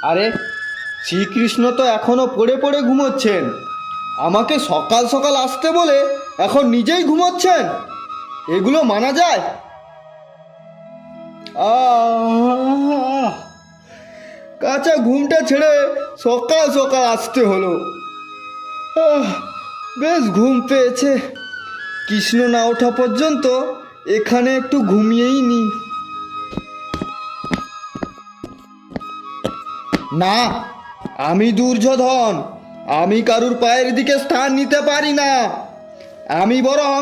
আরে, শ্রীকৃষ্ণ তো এখনো পড়ে পড়ে ঘুমোচ্ছেন। আমাকে সকাল সকাল আসতে বলে এখন নিজেই ঘুমোচ্ছেন? এগুলো মানা যায়? আহ, কাঁচা ঘুমটা ছেড়ে সকাল সকাল আসতে হলো। বেশ ঘুম পেয়েছে। কৃষ্ণ না ওঠা পর্যন্ত এখানে একটু ঘুমিয়েই নি। না, আমি দুর্যোধন। আমি কারুর পায়ের দিকে স্থান নিতে পারি না। আমি বরং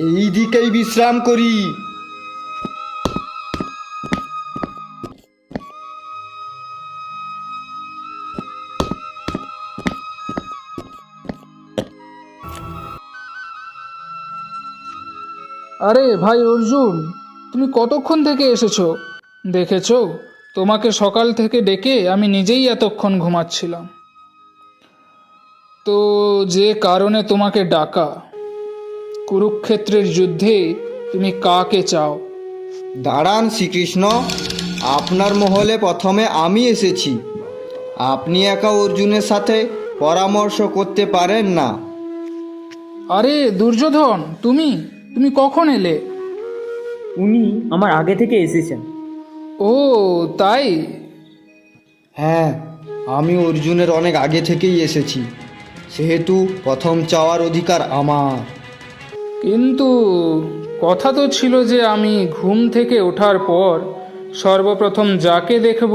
এই দিকেই বিশ্রাম করি। আরে ভাই অর্জুন, তুমি কতক্ষণ থেকে এসেছো? দেখেছো, তোমাকে সকাল থেকে ডেকে আমি নিজেই এতক্ষণ ঘুমাচ্ছিলাম। তো যে কারণে তোমাকে ডাকা, কুরুক্ষেত্রের যুদ্ধে তুমি কাকে চাও? দাঁড়ান শ্রীকৃষ্ণ, আপনার মহলে প্রথমে আমি এসেছি। আপনি একা অর্জুনের সাথে পরামর্শ করতে পারেন না। আরে দুর্যোধন, তুমি তুমি কখন এলে? উনি আমার আগে থেকে এসেছেন। ও তাই? হ্যাঁ, আমি অর্জুনের অনেক আগে থেকেই এসেছি, সেহেতু প্রথম চাওয়ার অধিকার আমার। কিন্তু কথা তো ছিল যে আমি ঘুম থেকে ওঠার পর সর্বপ্রথম যাকে দেখব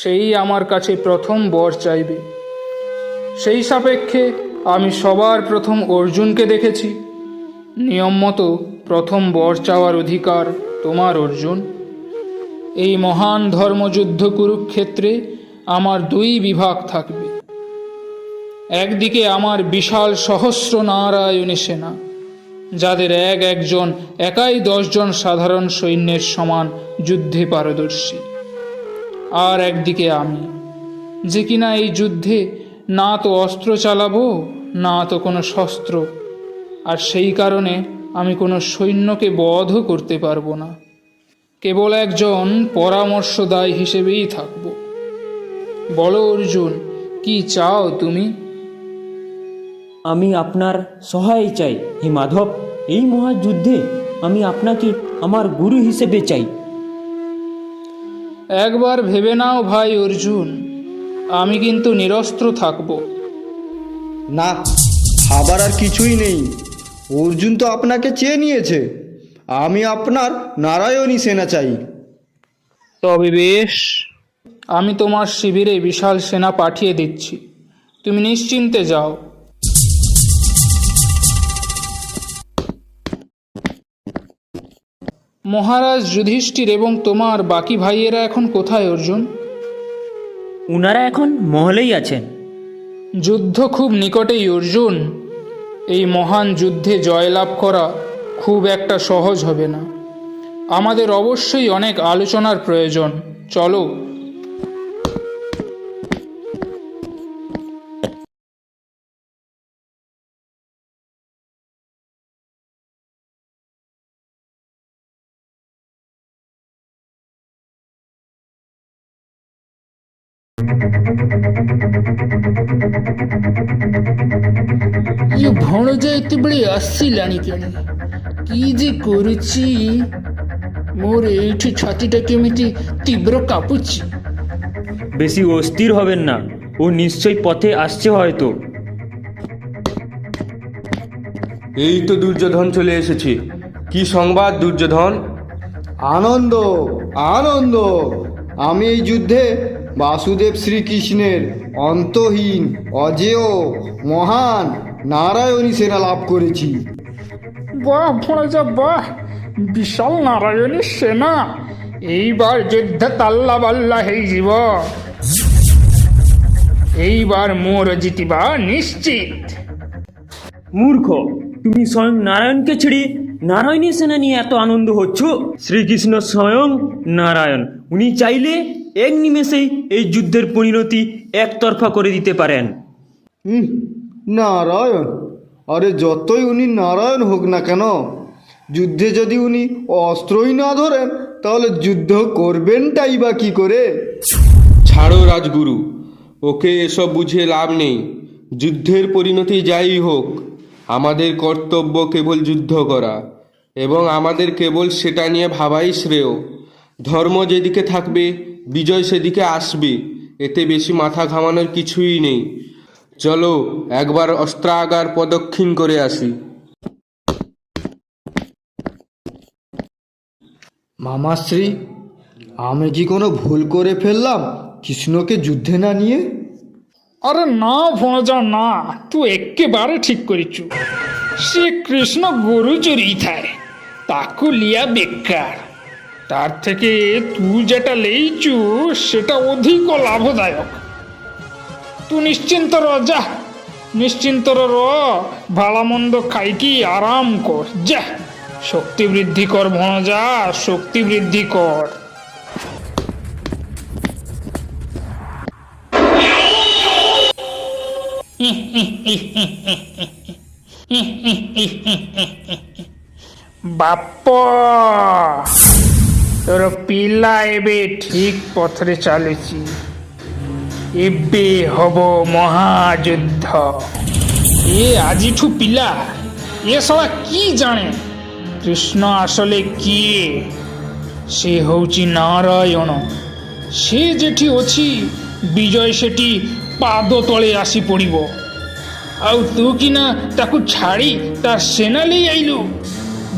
সেই আমার কাছে প্রথম বর চাইবে। সেই সাপেক্ষে আমি সবার প্রথম অর্জুনকে দেখেছি। নিয়ম মতো প্রথম বর চাওয়ার অধিকার তোমার অর্জুন। এই মহান ধর্মযুদ্ধ কুরুক্ষেত্রে আমার দুই বিভাগ থাকবে। একদিকে আমার বিশাল সহস্র নারায়ণী সেনা, যাদের একজন একাই 10 জন সাধারণ সৈন্যের সমান যুদ্ধে পারদর্শী। আর একদিকে আমি, যে কিনা এই যুদ্ধে না তো অস্ত্র চালাবো, না তো কোনো শস্ত্র। আর সেই কারণে আমি কোনো সৈন্যকে বধও করতে পারবো না। কেবল একজন পরামর্শদায়ী হিসেবেই থাকব। বলো অর্জুন, কি চাও তুমি? আমি আপনার সহায় চাই হে মাধব। এই মহাযুদ্ধে আমি আপনাকে আমার গুরু হিসেবে চাই। একবার ভেবে নাও ভাই অর্জুন, আমি কিন্তু নিরস্ত্র থাকব। না, খাবার আর কিছুই নেই। অর্জুন তো আপনাকে চেয়ে নিয়েছে। আমি আপনার নারায়ণী সেনা চাই। তবে বেশ, আমি তোমার শিবিরে বিশাল সেনা পাঠিয়ে দিচ্ছি। তুমি নিশ্চিন্তে যাও। মহারাজ যুধিষ্ঠির এবং তোমার বাকি ভাইয়েরা এখন কোথায় অর্জুন? উনারা এখন মহলেই আছেন। যুদ্ধ খুব নিকটেই অর্জুন। এই মহান যুদ্ধে জয়লাভ করা খুব একটা সহজ হবে না। আমাদের অবশ্যই অনেক আলোচনার প্রয়োজন। চলো। ଇଏ ଭଣଜା ଏତେବେଳେ ଆସିଲାଣି କେଣି? କି ଯେ କରୁଛି? ମୋର ଏଇଠି ଛାତିଟା କେମିତି তীব্র কাঁপুଛି। বেশি অস্থির হবেন না, ও নিশ্চয়ই পথে আসছে হয়তো। এই তো দুর্যোধন চলে এসেছে। কি সংবাদ দুর্যোধন? আনন্দ, আনন্দ। আমি এই যুদ্ধে বাসুদেব শ্রীকৃষ্ণের অন্তহীন, অজেয়, মহান নারায়ণী সেনা লাভ করেছি। বাহ ভণজা বাহ, বিশাল নারায়ণী সেনা। এইবার যুদ্ধ তাল্লা বাল্লা ହେଇଯିବ। এইবার মোর জিতিবা নিশ্চিত। মূর্খ, তুমি স্বয়ং নারায়ণকে ছেড়ে নারায়ণী সেনা নিয়ে এত আনন্দ হচ্ছ? শ্রীকৃষ্ণ স্বয়ং নারায়ণ। উনি চাইলে এক নিমেষেই এই যুদ্ধের পরিণতি একতরফা করে দিতে পারেন। নারায়ণ? আরে যতই উনি নারায়ণ হোক না কেন, যুদ্ধে যদি উনি অস্ত্রই না ধরেন তাহলে যুদ্ধ করবেনটাই বা কি করে? ছাড়ো রাজগুরু, ওকে এসব বুঝিয়ে লাভ নেই। যুদ্ধের পরিণতি যাই হোক, আমাদের কর্তব্য কেবল যুদ্ধ করা, এবং আমাদের কেবল সেটা নিয়ে ভাবাই শ্রেয়। ধর্ম যেদিকে থাকবে বিজয় সেদিকে আসবে, এতে বেশি মাথা ঘামানোর কিছুই নেই। চলো একবার অস্ত্রাগার প্রদক্ষিণ করে আসি। মামাশ্রী, আমি কি কোনো ভুল করে ফেললাম কৃষ্ণকে যুদ্ধে না নিয়ে? আরে না ভণজা না, তুই একেবারে ঠিক করিছু। সে কৃষ্ণ গরু চড়িয়ে থাকে, তাকু লিয়া বেকার। তার থেকে তুই যেটা লেইছু সেটা অধিক লাভদায়ক। তুই নিশ্চিন্ত র, যা নিশ্চিন্ত র, ভালো মন্দ খাইকি আরাম কর, যা শক্তি বৃদ্ধি কর ভণজা, শক্তি বৃদ্ধি কর। ବାପ, ତୋର ପିଲା ଏବେ ଠିକ ପଥରେ ଚାଲୁଛି। ଏବେ ହବ ମହାଯୁଦ୍ଧ। ଏ ଆଜିଠୁ ପିଲା ଏ ଶଳା কি জানে কৃষ্ণ আসলে কিଏ? সে হଉଛି নারায়ণ। সে যেଠି ଅଛି ବିଜୟ ସେଠି ପାଦ ତଳେ ଆସି ପଡ଼ିବ। ଆଉ ତୁ କିନା ତାକୁ ଛାଡ଼ି ତା ସେନା ନେଇ ଆଇଲୁ,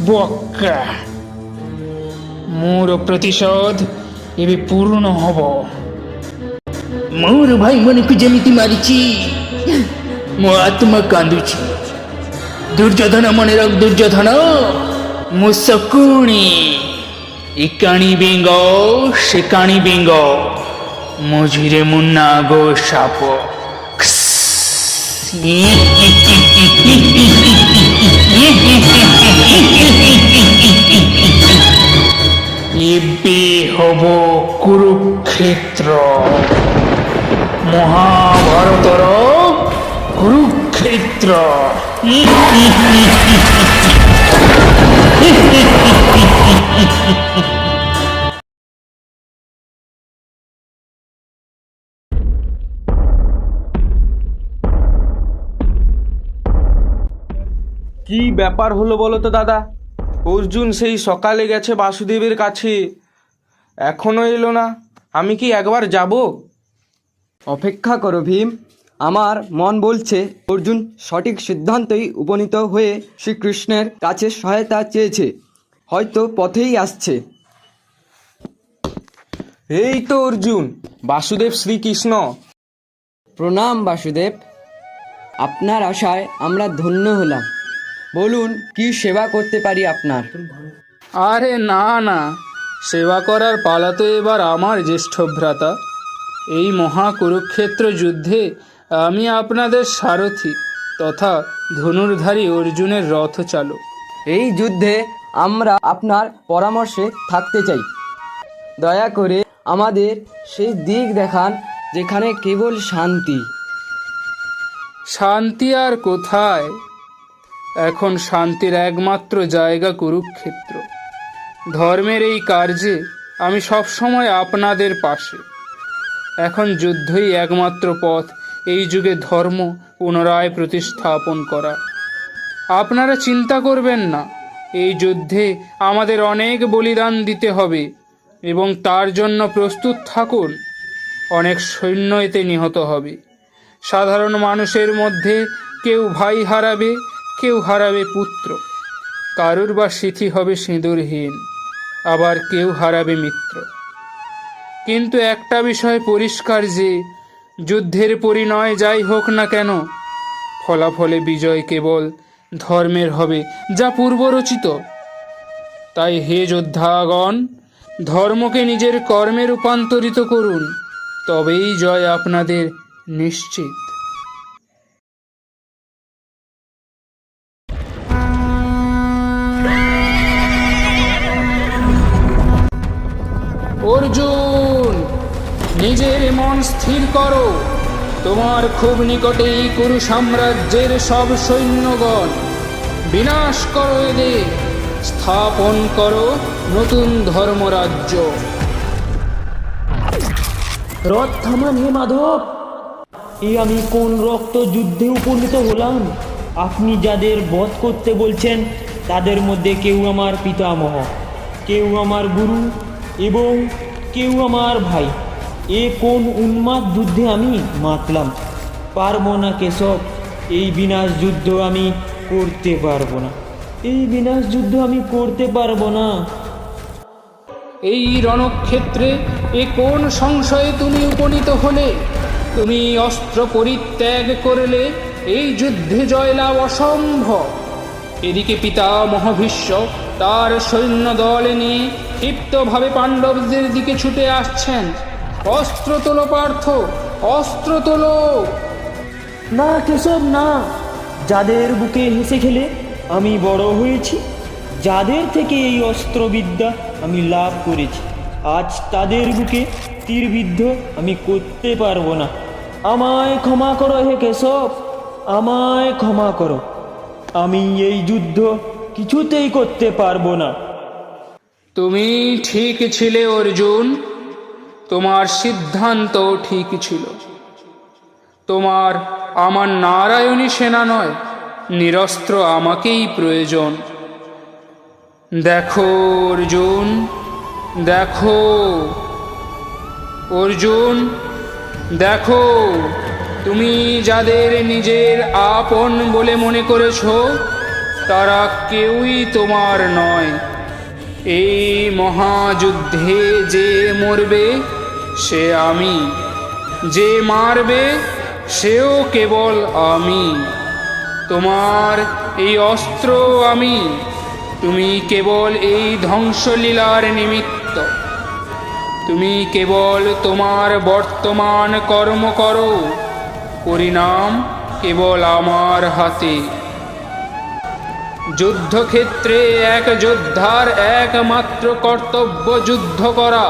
ବୋକା। ମୋର ପ୍ରତିଶୋଧ ଏବେ ପୂରଣ ହବ। ମୋର ଭାଇମାନଙ୍କୁ ଯେମିତି ମାରିଛି ମୋ ଆତ୍ମା କାନ୍ଦୁଛି। ଦୁର୍ଯ୍ୟୋଧନ ମନେ ରଖ, ଦୁର୍ଯ୍ୟୋଧନ, ମୁଁ ଶକୁଣି। ଏ କାଣି ବେଙ୍ଗ, ସେ କାଣି ବେଙ୍ଗ, ମଝିରେ ମୁଁ ନାଗ ସାପ। ଏବେ ହବ କୁରୁକ୍ଷେତ୍ର, ମହାଭାରତର କୁରୁକ୍ଷେତ୍ର। কি ব্যাপার হলো বলো তো দাদা? অর্জুন সেই সকালে গেছে বাসুদেবের কাছে, এখনো এলো না। আমি কি একবার যাব? অপেক্ষা করো ভীম, আমার মন বলছে অর্জুন সঠিক সিদ্ধান্তই উপনীত হয়ে শ্রীকৃষ্ণের কাছে সহায়তা চেয়েছে, হয়তো পথেই আসছে। এই তো অর্জুন, বাসুদেব শ্রীকৃষ্ণ। প্রণাম বাসুদেব, আপনার আশায় আমরা ধন্য হলাম। বলুন কি সেবা করতে পারি আপনার? আরে না না, সেবা করার পালা তো এবার আমার জ্যেষ্ঠ ভ্রাতা। এই মহা কুরুক্ষেত্র যুদ্ধে আমি আপনাদের সারথি তথা ধনুর্ধারী অর্জুনের রথ চালক। এই যুদ্ধে আমরা আপনার পরামর্শে থাকতে চাই। দয়া করে আমাদের সেই দিক দেখান যেখানে কেবল শান্তি। শান্তি আর কোথায়? এখন শান্তির একমাত্র জায়গা কুরুক্ষেত্র। ধর্মের এই কার্যে আমি সবসময় আপনাদের পাশে। এখন যুদ্ধই একমাত্র পথ এই যুগে ধর্ম পুনরায় প্রতিস্থাপন করা। আপনারা চিন্তা করবেন না, এই যুদ্ধে আমাদের অনেক বলিদান দিতে হবে এবং তার জন্য প্রস্তুত থাকুন। অনেক সৈন্য এতে নিহত হবে। সাধারণ মানুষের মধ্যে কেউ ভাই হারাবে, কেউ হারাবে পুত্র, কারুর বা সিথি হবে সিঁদুরহীন, আবার কেউ হারাবে মিত্র। কিন্তু একটা বিষয় পরিষ্কার যে যুদ্ধের পরিণয় যাই হোক না কেন, ফলাফলে বিজয় কেবল ধর্মের হবে, যা পূর্বরচিত। তাই হে যোদ্ধাগণ, ধর্মকে নিজের কর্মে রূপান্তরিত করুন, তবেই জয় আপনাদের নিশ্চিত। অর্জুন, নিজের মন স্থির করো। তোমার খুব নিকটেই কুরু সাম্রাজ্যের সব সৈন্যগণ। বিনাশ করো এদের, স্থাপন করো নতুন ধর্মরাজ্য। রথ থামান হে মাধব। আমি কোন রক্ত যুদ্ধে উপনীত হলাম? আপনি যাদের বধ করতে বলছেন তাদের মধ্যে কেউ আমার পিতামহ, কেউ আমার গুরু এবং কেউ আমার ভাই। কোন উন্মাদ যুদ্ধে আমি মাতলাম? পারবো না কেশব, এই বিনাশ যুদ্ধ আমি করতে পারবো না, এই বিনাশ যুদ্ধ আমি করতে পারবো না। এই রণক্ষেত্রে কোন সংশয়ে তুমি উপনীত হলে? তুমি অস্ত্র পরিত্যাগ করলে এই যুদ্ধে জয়লাভ অসম্ভব। এদিকে পিতামহ ভীষ্ম তার সৈন্য দল নিয়ে ক্ষিপ্তভাবে পাণ্ডবদের দিকে ছুটে আসছেন। অস্ত্র তোলো পার্থ, অস্ত্র তোলো। না কেশব না, যাদের বুকে হেসে খেলে আমি বড় হয়েছি, যাদের থেকে এই অস্ত্রবিদ্যা আমি লাভ করেছি, আজ তাদের বুকে তীরবিদ্ধ আমি করতে পারবো না। আমায় ক্ষমা করো হে কেশব, আমায় ক্ষমা করো। আমি এই যুদ্ধ কিছুতেই করতে পারবো না। তুমি ঠিক ছিলে অর্জুন, তোমার সিদ্ধান্ত ঠিক ছিল। তোমার আমার নারায়ণী সেনা নয়, নিরস্ত্র আমাকেই প্রয়োজন। দেখো অর্জুন, দেখো অর্জুন, দেখো, তুমি যাদের নিজের আপন বলে মনে করেছ তারা কেউই তোমার নয়। এই মহাযুদ্ধে যে মরবে সে আমি, যে মারবে সেও কেবল আমি। তোমার এই অস্ত্র আমি, তুমি কেবল এই ধ্বংসলীলার নিমিত্ত। তুমি কেবল তোমার বর্তমান কর্ম করো, পরিণাম কেবল আমার হাতে। যুদ্ধক্ষেত্রে এক যোদ্ধার একমাত্র কর্তব্য যুদ্ধ করা,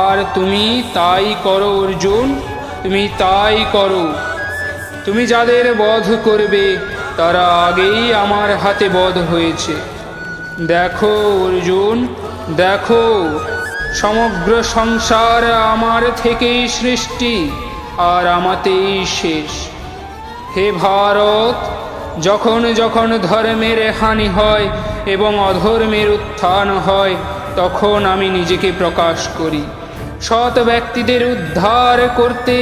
আর তুমি তাই করো অর্জুন, তুমি তাই করো। তুমি যাদের বধ করবে তারা আগেই আমার হাতে বধ হয়েছে। দেখো অর্জুন, দেখো, সমগ্র সংসার আমার থেকেই সৃষ্টি আর আমাতেই শেষ। হে ভারত, যখন যখন ধর্মের হানি হয় এবং অধর্মের উত্থান হয় তখন আমি নিজেকে প্রকাশ করি। সৎ ব্যক্তিদের উদ্ধার করতে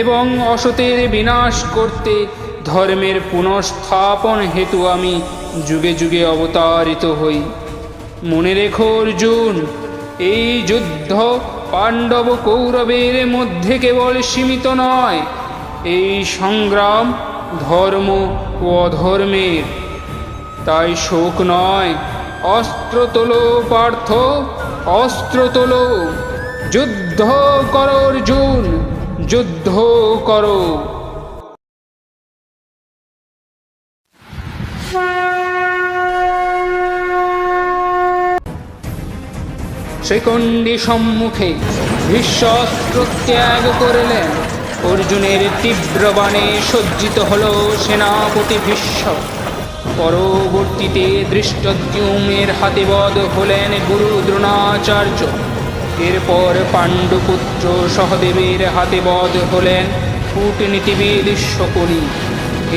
এবং অসতের বিনাশ করতে, ধর্মের পুনঃস্থাপন হেতু আমি যুগে যুগে অবতারিত হই। মনে রেখো অর্জুন, এই যুদ্ধ পাণ্ডব কৌরবের মধ্যে কেবল সীমিত নয়, এই সংগ্রাম ধর্ম ও অধর্মের। তাই শোক নয়, অস্ত্র তোলো পার্থ, অস্ত্র তোলো। যুদ্ধ করো অর্জুন, যুদ্ধ করো। শিখণ্ডী সম্মুখে ভীষ্ম অস্ত্র ত্যাগ করলেন। অর্জুনের তীব্র বাণে সজ্জিত হল সেনাপতি ভীষ্ম। পরবর্তীতে ধৃষ্টদ্যুম্নের হাতে বধ হলেন গুরু দ্রোণাচার্য। এরপর পাণ্ডুপুত্র সহদেবের হাতে বধ হলেন কূটনীতিবিদ শকুনি।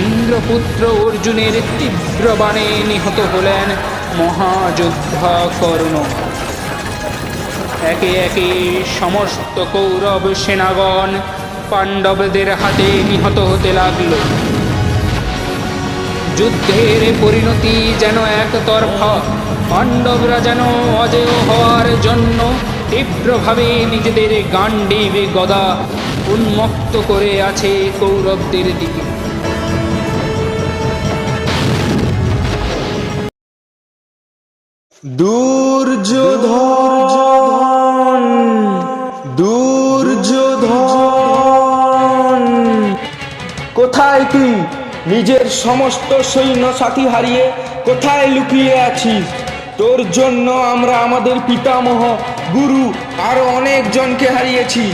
ইন্দ্রপুত্র অর্জুনের তীব্র বাণে নিহত হলেন মহাযোদ্ধা কর্ণ। একে একে সমস্ত কৌরব সেনাগণ পাণ্ডবদের হাতে নিহত হতে লাগল। যুদ্ধের পরিণতি যেন একতরফা। পাণ্ডবরা যেন অজেয় হওয়ার জন্য তীব্রভাবে নিজেদের গাণ্ডীব গদা উন্মুক্ত করে আছে কৌরবদের দিকে। দুর্যোধন, দুর্যোধন, কোথায় তুই? নিজের সমস্ত সৈন্য সাথী হারিয়ে কোথায় লুকিয়ে আছিস? তোর জন্য আমরা আমাদের পিতামহ, গুরু আরো অনেক জনকে হারিয়েছি,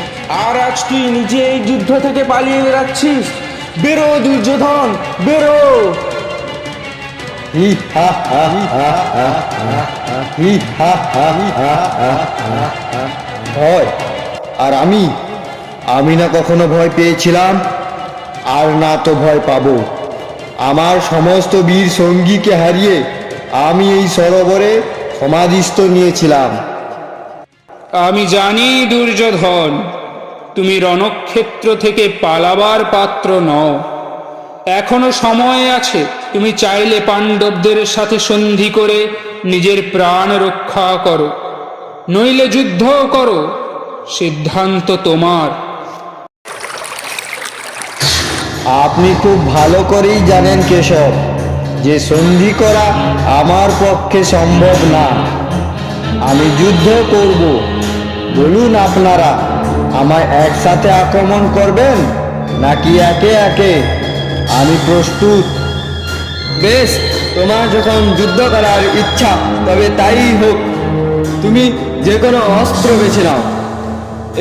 আর আজ তুই নিজে এই যুদ্ধ থেকে পালিয়ে বেড়াচ্ছিস। বেরো দুর্যোধন, বেরো। ভয় আর আমি আমি না কখনো ভয় পেয়েছিলাম, আর না তো ভয় পাবো। আমার সমস্ত বীর সঙ্গীকে হারিয়ে আমি এই সরোবরে সমাধিস্থ নিয়েছিলাম। আমি জানি দুর্যোধন, তুমি রণক্ষেত্র থেকে পালাবার পাত্র নও। এখনো সময় আছে, তুমি চাইলে পাণ্ডবদের সাথে সন্ধি করে নিজের প্রাণ রক্ষা করো, নইলে যুদ্ধ করো, সিদ্ধান্ত তোমার। আপনি খুব ভালো করেই জানেন কেশব, যে সন্ধি করা আমার পক্ষে সম্ভব না। আমি যুদ্ধ করব। বলুন আপনারা, আমায় একসাথে আক্রমণ করবেন নাকি একে একে? আমি প্রস্তুত। বেশ, তোমার যখন যুদ্ধ করার ইচ্ছা তবে তাই হোক। তুমি যে কোনো অস্ত্র বেছে নাও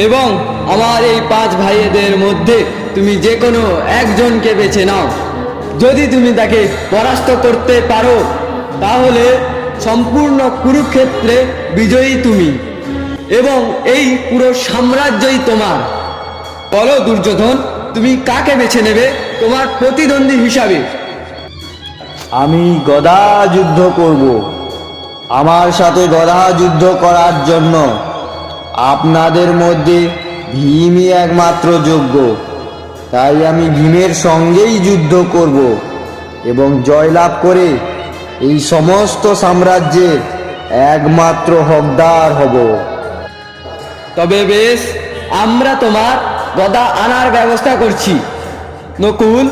এবং আমার এই 5 ভাইদের মধ্যে তুমি যে কোনো একজনকে বেছে নাও। যদি তুমি তাকে পরাস্ত করতে পারো তাহলে সম্পূর্ণ কুরুক্ষেত্রে বিজয়ী তুমি এবং এই পুরো সাম্রাজ্যই তোমার। বলো দুর্যোধন, তুমি কাকে বেছে নেবে তোমার প্রতিদ্বন্দ্বী হিসাবে? আমি গদা যুদ্ধ করব। আমার সাথে গদা যুদ্ধ করার জন্য আপনাদের মধ্যে ভীমই একমাত্র যোগ্য। তাই আমি ভীমের সঙ্গেই যুদ্ধ করব এবং জয়লাভ করে এই সমস্ত সাম্রাজ্যের একমাত্র হকদার হব। তবে বেশ, আমরা তোমার গদা আনার ব্যবস্থা করছি। নকুল,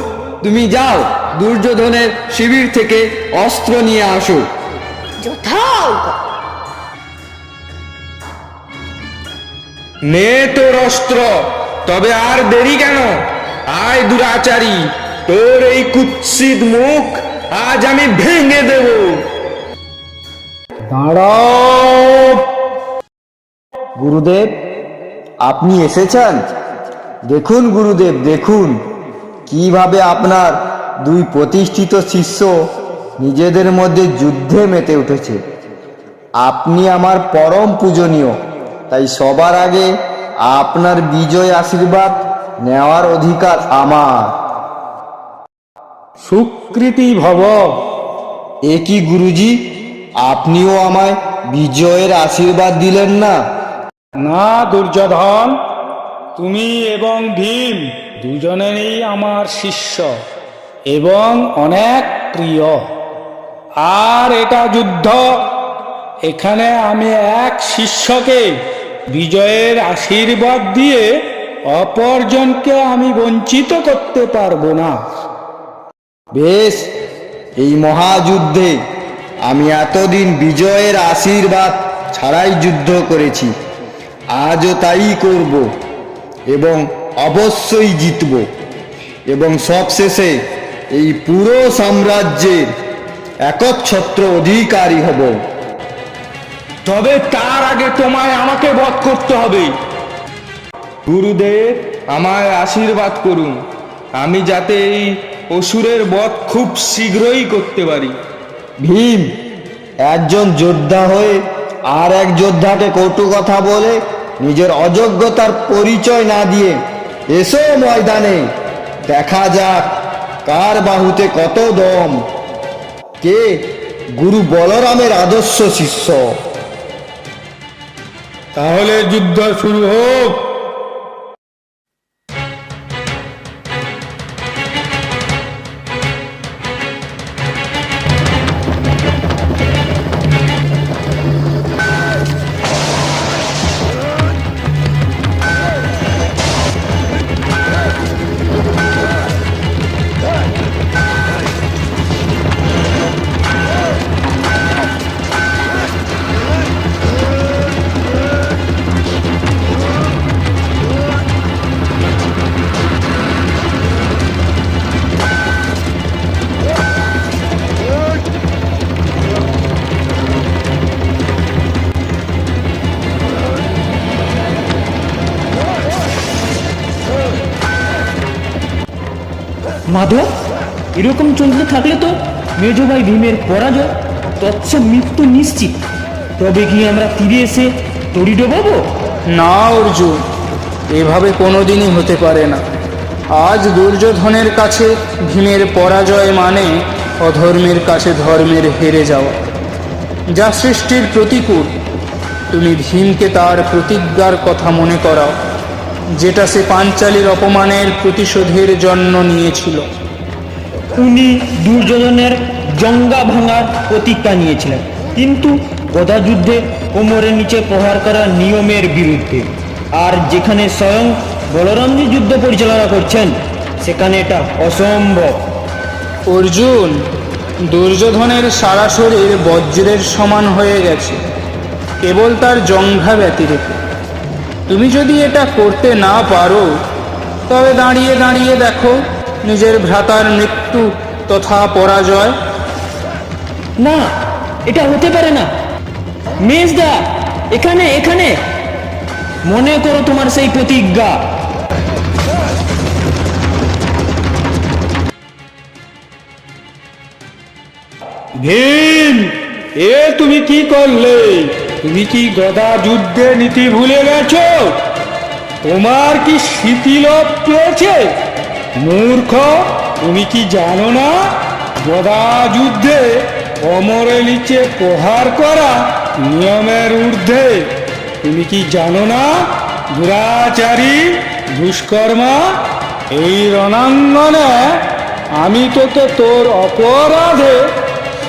তুমি যাও দুর্যোধনের শিবির থেকে অস্ত্র নিয়ে আসো। নে তোর অস্ত্র, তবে আর দেরি কেন? আয় দুরাচারী, তোর এই কুৎসিত মুখ আজ আমি ভেঙে দেব। দাঁড়াও গুরুদেব, আপনি এসেছেন। দেখুন গুরুদেব, দেখুন কিভাবে আপনার 2 প্রতিষ্ঠিত শিষ্য নিজেদের মধ্যে যুদ্ধে মেতে উঠেছে। আপনি আমার পরম পূজনীয়, তাই সবার আগে আপনার বিজয় আশীর্বাদ নেওয়ার অধিকার আমার। সুকৃতি ভব। এ কি গুরুজি, আপনিও আমায় বিজয়ের আশীর্বাদ দিলেন না? না দুর্যোধন, তুমি এবং ভীম দুজনেরই আমার শিষ্য এবং অনেক প্রিয়। আর এটা যুদ্ধ, এখানে আমি এক শিষ্যকে বিজয়ের আশীর্বাদ দিয়ে অপরজনকে আমি বঞ্চিত করতে পারবো না। বেশ, এই মহাযুদ্ধে আমি এতদিন বিজয়ের আশীর্বাদ ছাড়াই যুদ্ধ করেছি, আজও তাই করব এবং অবশ্যই জিতব এবং সবশেষে এই পুরো সাম্রাজ্যের একচ্ছত্র অধিকারী হব। তবে তার আগে তোমায় আমাকে বধ করতে হবে। গুরুদেব, আমায় আশীর্বাদ করুন, আমি যাতে এই অসুরের বধ খুব শীঘ্রই করতে পারি। ভীম, একজন যোদ্ধা হয়ে আর এক যোদ্ধাকে কটু কথা বলে নিজের অযোগ্যতার পরিচয় না দিয়ে এসো ময়দানে। দেখা যাক কার বাহুতে কত দম, কে গুরু বলরামের আদর্শ শিষ্য। তাহলে যুদ্ধ শুরু হোক। মাধব, এরকম চলতে থাকলে তো মেজো ভাই ভীমের পরাজয় তৎস মৃত্যু নিশ্চিত। তবে কি আমরা তীরে এসে তড়ি ডোবাবো? না অর্জুন, এভাবে কোনোদিনই হতে পারে না। আজ দুর্যোধনের কাছে ভীমের পরাজয় মানে অধর্মের কাছে ধর্মের হেরে যাওয়া, যা সৃষ্টির প্রতিকূল। তুমি ভীমকে তার প্রতিজ্ঞার কথা মনে করাও, যেটা সে পাঞ্চালীর অপমানের প্রতিশোধের জন্য নিয়েছিল। উনি দুর্যোধনের জঙ্গা ভাঙার প্রতিজ্ঞা নিয়েছিলেন, কিন্তু গদা যুদ্ধে কোমরের নিচে প্রহার করার নিয়মের বিরুদ্ধে। আর যেখানে স্বয়ং বলরামজি যুদ্ধ পরিচালনা করছেন, সেখানে এটা অসম্ভব। অর্জুন, দুর্যোধনের সারা শরীর বজ্রের সমান হয়ে গেছে, কেবল তার জঙ্ঘা ব্যতিরেকে। তুমি যদি এটা করতে না পারো, তবে দাঁড়িয়ে দাঁড়িয়ে দেখো নিজের ভ্রাতার মৃত্যু তথা পরাজয়। না, এটা হতে পারে না। মেজদা, এখানে এখানে মনে করো তোমার সেই প্রতিজ্ঞা। ভীম, এ তুমি কি করলে? তুমি কি গদা যুদ্ধের নীতি ভুলে গেছো? তোমার কি স্মৃতিলোপ পেয়েছে? মূর্খ, তুমি কি জানো না গদা যুদ্ধে কোমরের নিচে প্রহার করা নিয়মের ঊর্ধ্বে? তুমি কি জানো না দুরাচারী, দুষ্কর্মা? এই রণাঙ্গনে আমি তোকে তোর অপরাধে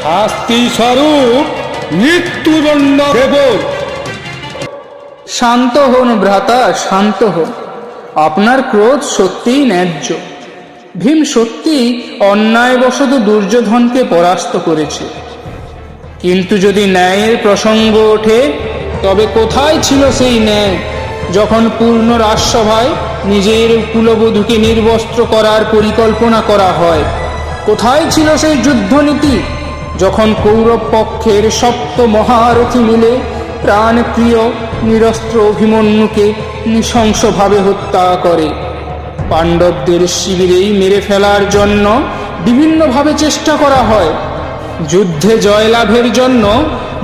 শাস্তি স্বরূপ মৃত্যুদণ্ড দেব। শান্ত হন ভ্রাতা, শান্ত হন। আপনার ক্রোধ সত্যিই ন্যায্য। ভীম সত্যিই অন্যায়বশত দুর্যোধনকে পরাস্ত করেছে, কিন্তু যদি ন্যায়ের প্রসঙ্গ ওঠে, তবে কোথায় ছিল সেই ন্যায় যখন পূর্ণ রাজসভায় নিজের কুলবধূকে নির্বস্ত্র করার পরিকল্পনা করা হয়? কোথায় ছিল সেই যুদ্ধনীতি যখন কৌরব পক্ষের সপ্ত মহারথী মিলে প্রাণপ্রিয় নিরস্ত্র অভিমন্যুকে নৃশংসভাবে হত্যা করে? পাণ্ডবদের শিবিরেই মেরে ফেলার জন্য বিভিন্নভাবে চেষ্টা করা হয়। যুদ্ধে জয়লাভের জন্য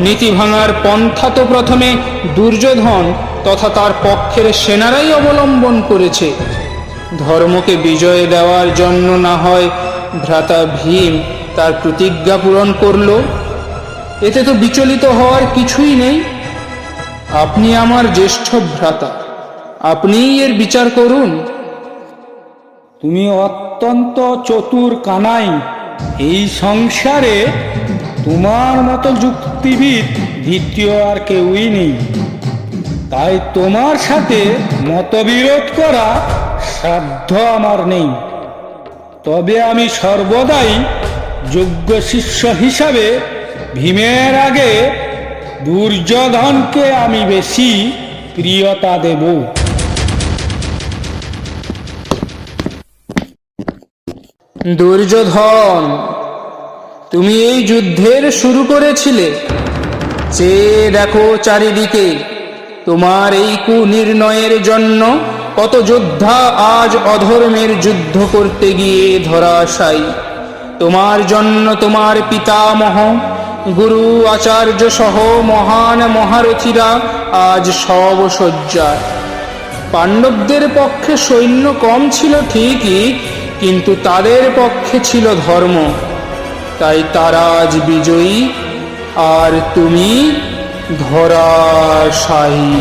নীতি ভাঙার পন্থা তো প্রথমে দুর্যোধন তথা তার পক্ষের সেনারাই অবলম্বন করেছে। ধর্মকে বিজয় দেওয়ার জন্য না হয় ভ্রাতা ভীম তার প্রতিজ্ঞা পূরণ করল। এতে তো বিচলিত হওয়ার কিছুই নেই। আপনি আমার জ্যেষ্ঠ ভ্রাতা, আপনিই এর বিচার করুন। তুমি অত্যন্ত চতুর কানাই। এই সংসারে তোমার মতো যুক্তিবিদ দ্বিতীয় আর কেউই নেই। তাই তোমার সাথে মতবিরোধ করা সাধ্য আমার নেই। তবে আমি সর্বদাই যোগ্য শিষ্য হিসাবে ভীমের আগে দুর্যোধনকে আমি বেশি প্রিয়তা দেব। দুর্যোধন, তুমি এই যুদ্ধের শুরু করেছিলে। চেয়ে দেখো চারিদিকে, তোমার এই কুনির্ণয়ের জন্য কত যোদ্ধা আজ অধর্মের যুদ্ধ করতে গিয়ে ধরাশায়ী। তোমার জন্য তোমার পিতামহ, গুরু, আচার্য সহ মহান মহারথীরা আজ সব শয্যায়। পাণ্ডবদের পক্ষে সৈন্য কম ছিল ঠিকই, কিন্তু তাদের পক্ষে ছিল ধর্ম। তাই তারা আজ বিজয়ী, আর তুমি ধরাশায়ী।